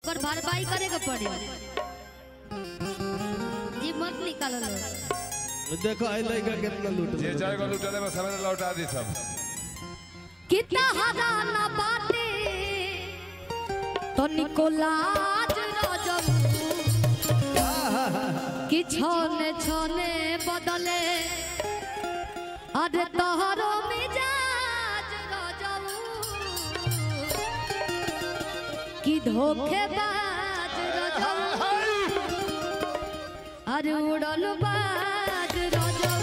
ओकर भरपाई करे के पड़ी जी मत निकालो देखो आई लड़का कितना लूट जे जाएगा लूटने में समय लौटा दी सब कितना हरा ना बाटे तो निकोलाज रजब कि छोने छोने बदले अरे तोहरो मिजाज रजब कि धोखेबाज रजब अरे उड़न बाज रजब।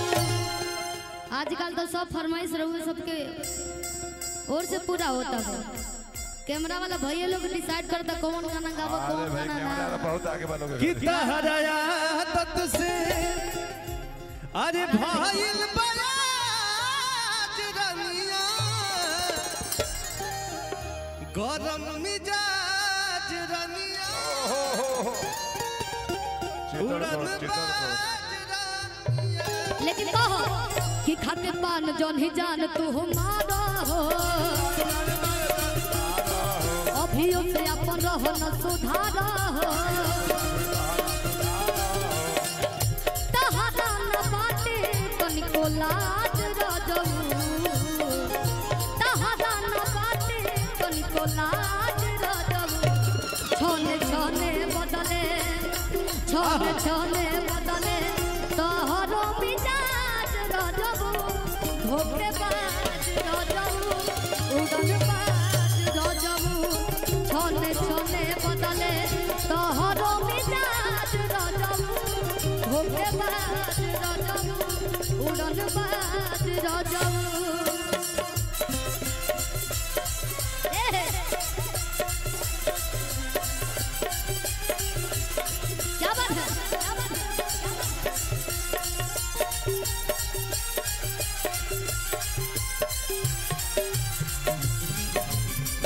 आजकल तो सब फरमाइश रहुए सबके और से पूरा होता है। कैमरा वाला भैया लोग डिसाइड करता कौन गाना गावो कौन गाना ना। बहुत आगे बढ़ोगे कितना हराया तत से अरे भाईल बयाज रनिया गरम मिजाज रनिया उड़न बाज रनिया। लेकिन कहो कि खाते पान जौन ही जान तू हमारा हो अभियो से अपन रहो न सुधारा हो तहरा न बाटे तनिको लाज रजब तहरा न बाटे तनिको लाज रजब। छोने छोने बदले छोने छोने बदले तोहरो मिजाज रजब धोखेबाज रजब उड़न बाज रजब। छोने छोने बदले तोहरो मिजाज रजब धोखेबाज रजब उड़न बाज रजब। क्या बात है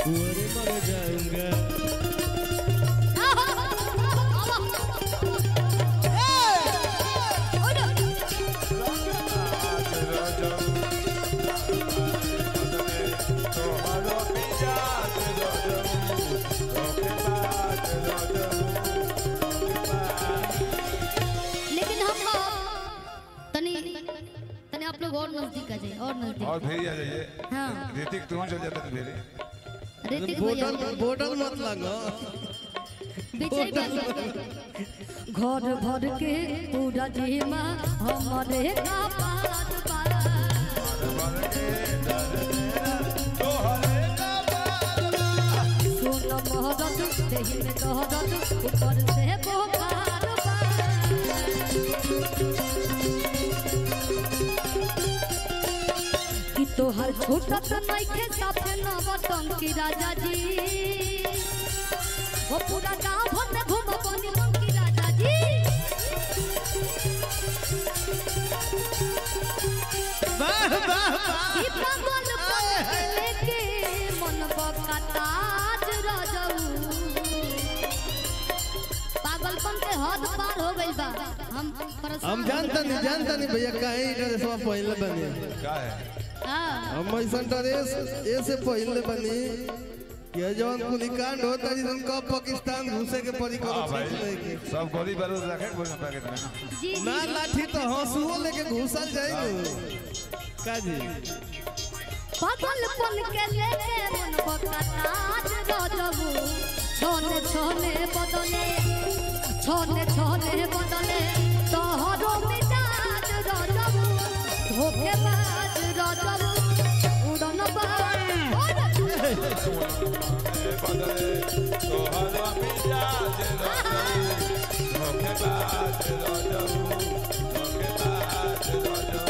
कुंवरे मर जाऊंगा आप लोग और नजदीक आ जाइए और नजदीक और फिर आ जाइए। हाँ ऋतिक तुम चल जाते फिर ऋतिक भैया बोतल मत लगो घर भर के पूरा जीमा हमारे का पात सुन महदत देहि में दहदत ऊपर से बोखार कि तोहर छूटत नइखे साथे न बटन की राजा जी वो पूरा गांव भर में घूम बनी की राजा जी। वाह वाह कि पागल पन के लेके मन बकताज रजऊ पागलपन के हद पार हो गइल बा। हम जानता नहीं भैया काहे इधर सब पहले बनी क्या है हम ऐसा ड्रेस ऐसे पहले बनी ये जवान कुली कांड होता है जिनका पाकिस्तान घुसे के परी करो सब गोली बारूद रखे गोली पैकेट में ना लाठी तो हंसुओ लेके घुसल जाएंगे का जी पागलपन के लेके मन बकताज रजऊ छोने छोने बदले छोने छोने बदले तोहरो मिजाज रजब धोखेबाज रजब उड़न बाज बदले तोहरो मिजाज धोखेबाज रजब धोखेबाज रजब।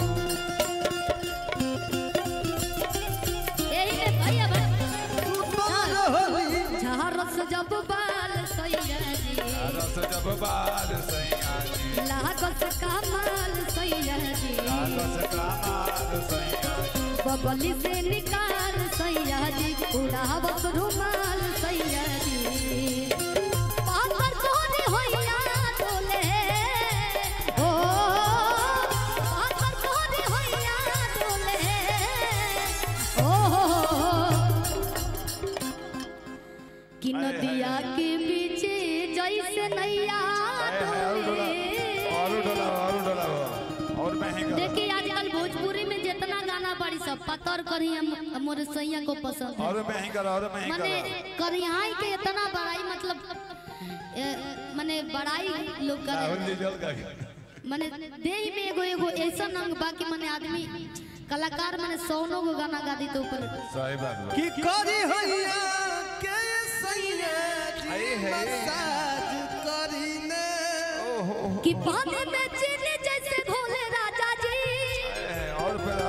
यही में भैया झारस जब बाल सैया जी रस जब बाल सैया जी लागत कमाल सैया जी रस कमाल सैया जी बबली से निकाल सैया जी उड़ावत रुमाल सैया जी पागल कोने होइया डोले ओ पागल कोने होइया डोले ओ कि नदिया के बीच जैसे नैया और महंगा देखिए आजकल भोजपुरी में जितना गाना बड़ी सब पतर करी मोर सैया को पसंद है। और महंगा माने करिहाई के इतना बड़ाई मतलब माने बड़ाई लोग करे माने देही में एगो एगो ऐसा अंग बाकी माने आदमी कलाकार माने 100 गो गाना गा दी तो ऊपर सही बात कि करी हैया के सैया जी मसाज करी ने कि पानी में चीनी जैसे घोले राजा जी और फिर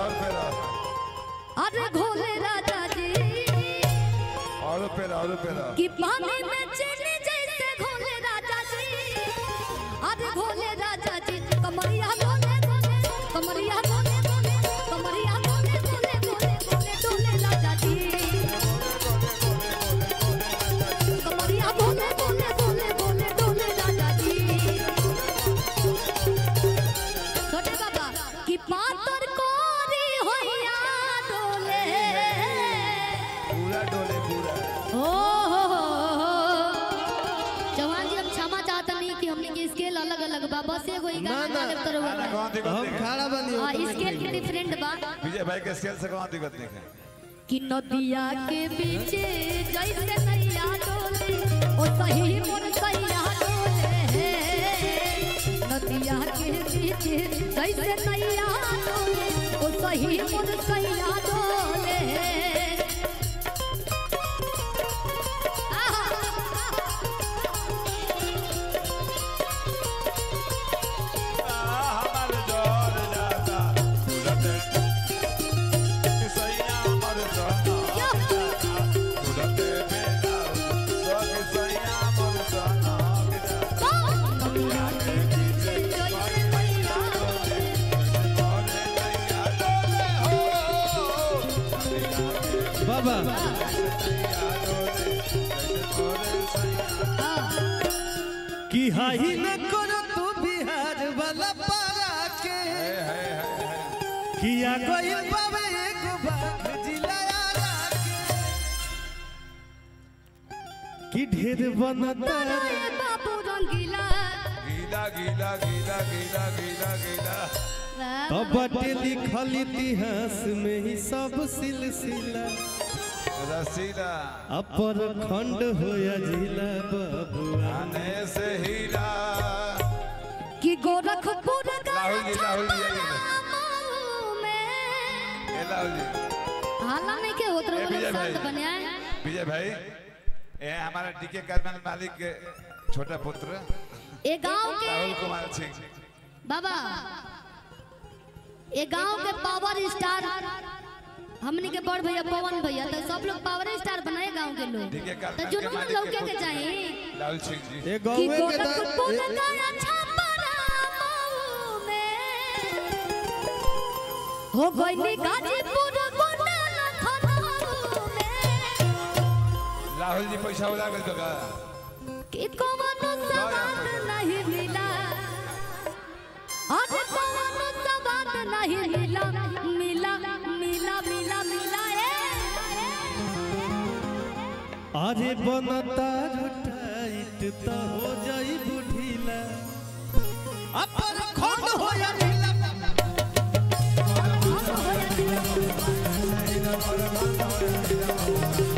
अरे घोले राजा जी और फिर कि पानी में चीनी जैसे घोले राजा जी अरे घोले राजा जी कमरिया घोले घोले कमरिया घोले घोले कमरिया घोले घोले घोले घोले डोले राजा जी कमरिया घोले घोले घोले घोले डोले राजा जी छोटे बाबा कि पातर कोरी होइया डोले पूरा डोले पूरा जवान जी हम क्षमा चाहते नहीं कि हमने के स्केल अलग अलग बा बस एगो ही गाना गा लेते रहो हम खड़ा बनी हां स्केल की डिफरेंट बा विजय भाई के स्केल से कौन दिक्कत नहीं है कि नदिया के पीछे जैसे नैया डोले ओ सही मोर सैया डोले नदिया के पीछे जैसे नैया डोले ओ सही मोर सैया डोले हमारे जोर जाता तुरंत सैया मर जाना तुरंत बेटा सब सैया मर जाना नदिया के पीछे जैसे नैया डोले बाबा कि हाही न करो तू बिहार वाला पारा के किया कोई बाबे एक बात जिलाया कि ढेर बनता बाबू रंगीला गीला गीला गीला गीला गीला गीला तब लिखल इतिहास में ही सब सिलसिला रसीला अपर खंड होया जिला बाबू आने से हीरा कि गोरखपुर राहुल जी में ए राहुल जी हाला नहीं के होत रहो विजय भाई। शांत बने आए विजय भाई ये हमारा डीके कर्मल मालिक के छोटा पुत्र ए गांव के राहुल कुमार सिंह बाबा ए गांव के पावर स्टार हमनी के बड़ भैया पवन भैया तो सब लोग पावर स्टार बनाए गांव के लोग डीके तो कर्मल के जुनून मालिक लौके के के चाहिए राहुल सिंह जी ये कि गौवे के गोरखपुर का अच्छा परामऊ में हो गइनी गाजीपुर गोंडल खनऊ में राहुल जी पैसा उड़ा गए तो का कि कोनो सवाल नहीं मिला आज कोनो सवाल नहीं मिला मिला मिला मिला मिला अरे बनता टाइट तो हो जाई बुढ़ीला अपर खंड होया जिला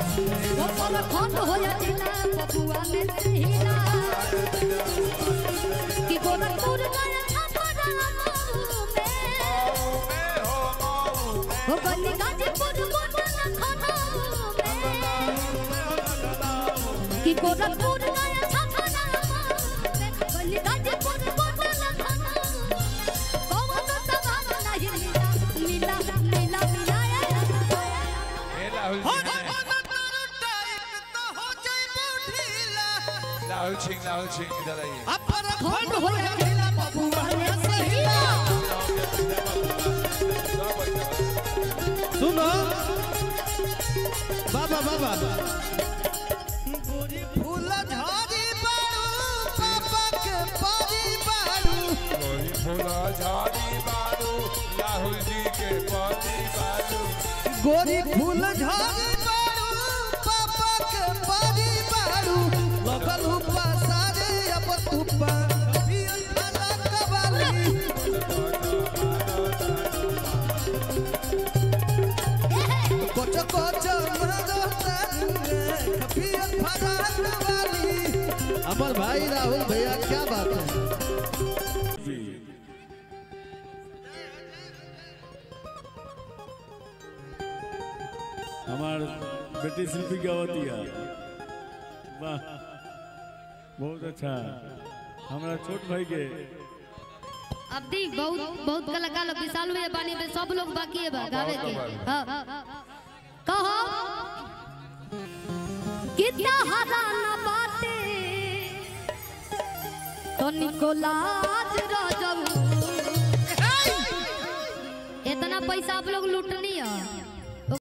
खंड हो जातिला बबुआ में हिला कि गोरखपुर गया छपरा में हो गनी गाजीपुर गोंडल खनऊ में कि गोरखपुर गया छपरा में गनी गाजीपुर गोंडल खनऊ कोनो सवाल नहीं मिला मिला मिला मिला ए राहुल जी राहुल सिंह इधर आइए अपर खंड हो जातिला बबुआ में हिला सुनो बाबा बाबा गोरी फूल झाड़ी बारू पापा के पारी बारू गोरी फूला झाड़ी बारू राहुल जी के पानी बारू गोरी फूल झाड़ी बारू पापा के पारी बारू लगल पासारे अब तूपा पिया खाला कवाली कोच कोच मारो तानुरे पिया खाला कवाली। अमर भाई राहुल भैया क्या बात है। हमार बेटी शिल्पी गावतिया वाह बहुत अच्छा। हमारा छोट भाई के अब दी बहुत बहुत कलाकार लोग विशाल में बानी में सब लोग बाकी है गावे के। हां कहो कितना हराना बाटे तो निकोलाज राजू इतना पैसा आप लोग लूटनी है।